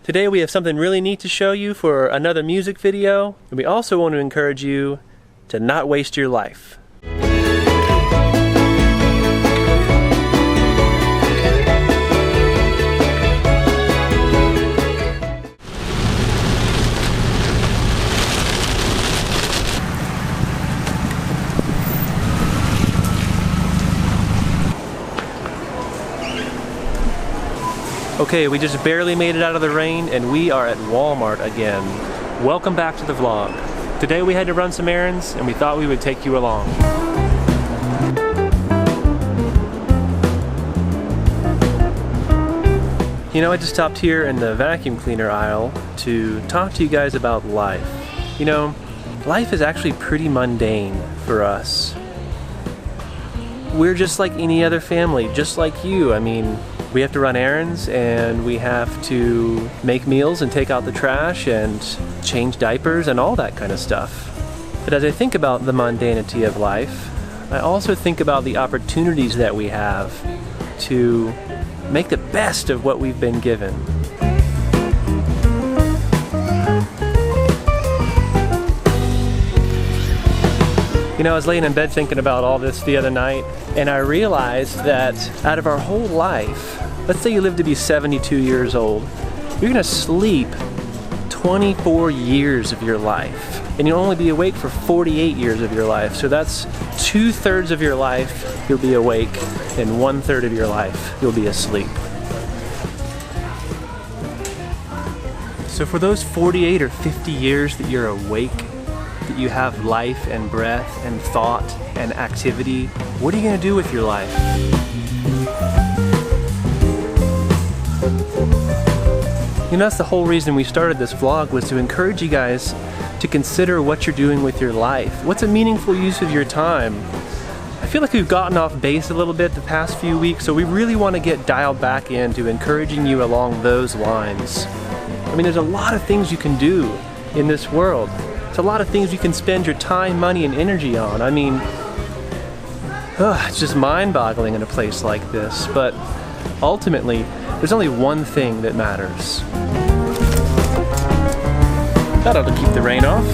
Today we have something really neat to show you for another music video, and we also want to encourage you to not waste your life. Okay, we just barely made it out of the rain and we are at Walmart again. Welcome back to the vlog. Today we had to run some errands and we thought we would take you along. You know, I just stopped here in the vacuum cleaner aisle to talk to you guys about life. You know, life is actually pretty mundane for us. We're just like any other family, just like you. I mean, we have to run errands and we have to make meals and take out the trash and change diapers and all that kind of stuff. But as I think about the mundanity of life, I also think about the opportunities that we have to make the best of what we've been given. You know, I was laying in bed thinking about all this the other night, and I realized that out of our whole life, let's say you live to be 72 years old, you're gonna sleep 24 years of your life, and you'll only be awake for 48 years of your life. So that's 2/3 of your life you'll be awake, and 1/3 of your life you'll be asleep. So for those 48 or 50 years that you're awake, that you have life and breath and thought and activity, what are you gonna do with your life? You know, that's the whole reason we started this vlog, was to encourage you guys to consider what you're doing with your life. What's a meaningful use of your time? I feel like we've gotten off base a little bit the past few weeks, so we really want to get dialed back into encouraging you along those lines. I mean, there's a lot of things you can do in this world. It's a lot of things you can spend your time, money, and energy on. I mean, it's just mind-boggling in a place like this, but ultimately, there's only one thing that matters. That ought to keep the rain off.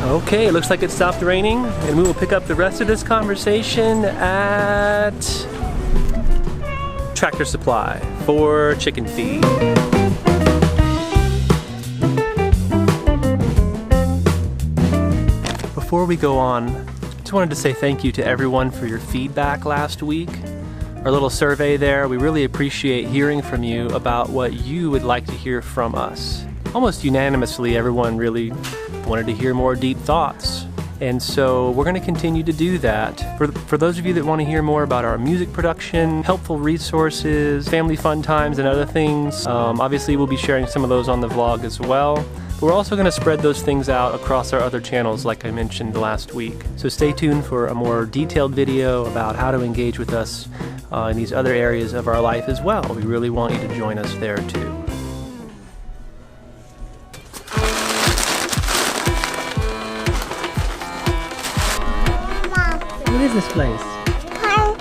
Okay, it looks like it stopped raining, and we will pick up the rest of this conversation at Tractor Supply for chicken feed. Before we go on, I just wanted to say thank you to everyone for your feedback last week. Our little survey there, we really appreciate hearing from you about what you would like to hear from us. Almost unanimously, everyone really wanted to hear more deep thoughts. And so we're going to continue to do that. For those of you that want to hear more about our music production, helpful resources, family fun times, and other things, obviously we'll be sharing some of those on the vlog as well. But we're also going to spread those things out across our other channels like I mentioned last week. So stay tuned for a more detailed video about how to engage with us in these other areas of our life as well. We really want you to join us there too. What is this place? Farm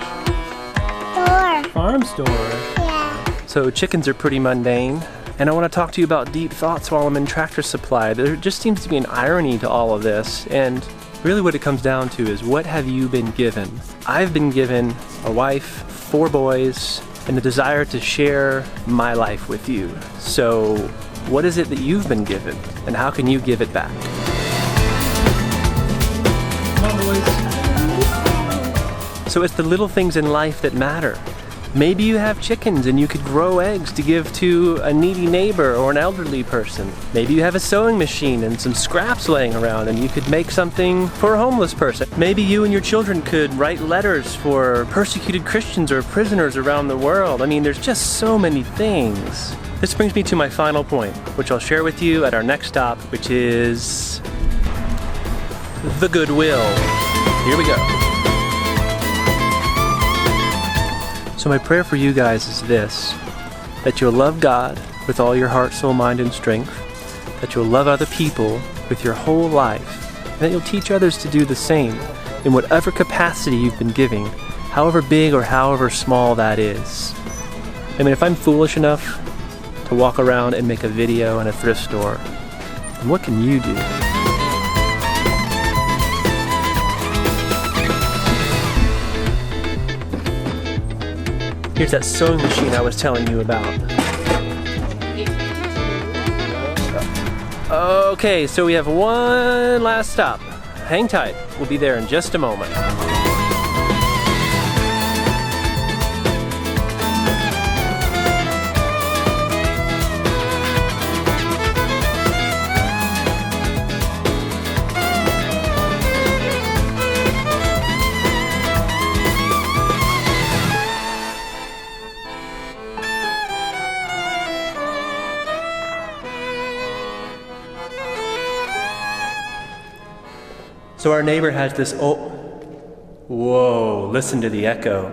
store. Farm store? Yeah. So chickens are pretty mundane, and I want to talk to you about deep thoughts while I'm in Tractor Supply. There just seems to be an irony to all of this, and really what it comes down to is, what have you been given? I've been given a wife, 4 boys, and the desire to share my life with you. So what is it that you've been given, and how can you give it back? Come on, boys. So it's the little things in life that matter. Maybe you have chickens and you could grow eggs to give to a needy neighbor or an elderly person. Maybe you have a sewing machine and some scraps laying around and you could make something for a homeless person. Maybe you and your children could write letters for persecuted Christians or prisoners around the world. I mean, there's just so many things. This brings me to my final point, which I'll share with you at our next stop, which is the Goodwill. Here we go. So my prayer for you guys is this: that you'll love God with all your heart, soul, mind, and strength, that you'll love other people with your whole life, and that you'll teach others to do the same in whatever capacity you've been giving however big or however small that is. I mean, if I'm foolish enough to walk around and make a video in a thrift store, then what can you do? Here's that sewing machine I was telling you about. Okay, so we have one last stop. Hang tight, we'll be there in just a moment. So our neighbor has this whoa, listen to the echo.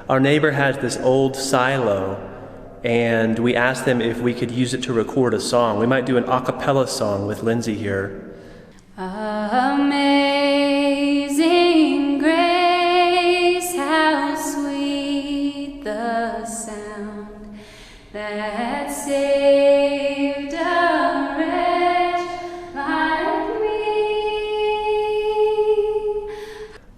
Our neighbor has this old silo, and we asked them if we could use it to record a song. We might do an a cappella song with Lindsay here. Amazing grace, how sweet the sound that saved a wretch like me.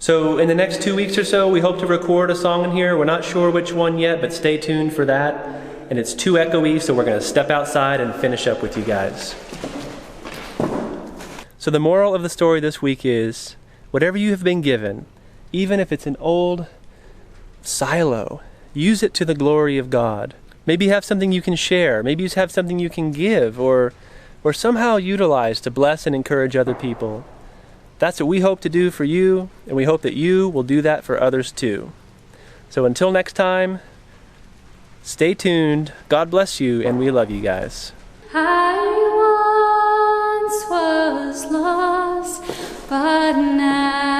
So in the next 2 weeks or so, we hope to record a song in here. We're not sure which one yet, but stay tuned for that. And it's too echoey, so we're going to step outside and finish up with you guys. So the moral of the story this week is, whatever you have been given, even if it's an old silo, use it to the glory of God. Maybe you have something you can share. Maybe you have something you can give or somehow utilize to bless and encourage other people. That's what we hope to do for you, and we hope that you will do that for others too. So until next time, stay tuned. God bless you, and we love you guys. I once was lost, but now